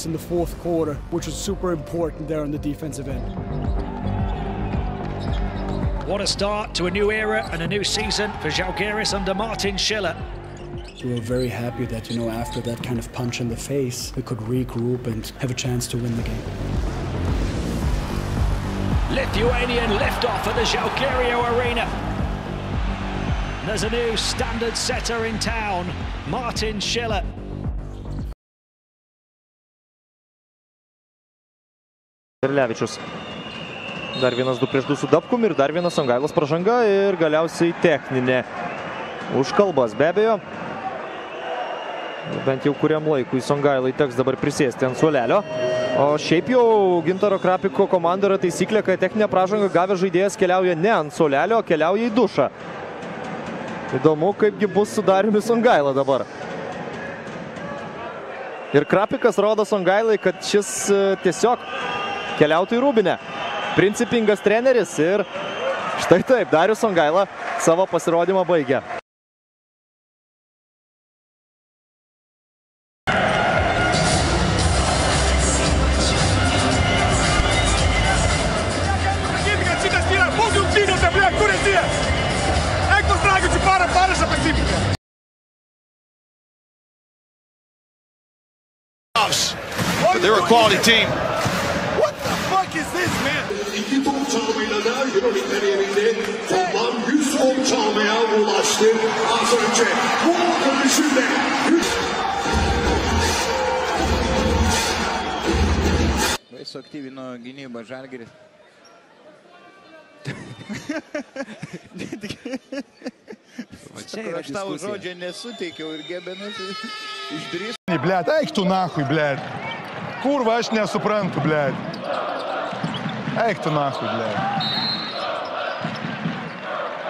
in the fourth quarter, which was super important there on the defensive end. What a start to a new era and a new season for Žalgiris under Martin Schiller. We were very happy that, after that kind of punch in the face, we could regroup and have a chance to win the game. Lithuanian liftoff at the Žalgirio Arena. There's a new standard setter in town, Martin Schiller. Levičius. Dar vienas 2-2 su Dabkum ir dar vienas Songailos pražanga ir galiausiai techninė užkalbas. Be abejo, bent jau kuriam laikui Songailai teks dabar prisėsti ant suolelio. O šiaip jau Gintaro Krapiko komanda yra taisyklė, kad techninę pražangą gavęs žaidėjas keliauja ne ant suolelio, o keliauja į dušą. Įdomu, kaipgi bus su Dariumi Songaila dabar. Ir Krapikas rodo Songailai, kad šis tiesiog keliautų į rūbinę. Principingas treneris ir štai taip, Darius Songaila savo pasirodymą baigia. They're a quality team. What the fuck is this, man? İki top çalmayla da Euroleague kariyerinde toplam 110 çalmaya ulaştı. Az önce bu dönüşünde. Suaktyvino gynybą Žalgiris. Aš tau žodžio nesuteikiau ir Gebenas išdrįs. Блядь, eik tu nahui, блядь. Kurva, aš nesuprantu, блядь. Eik tu nahui, блядь.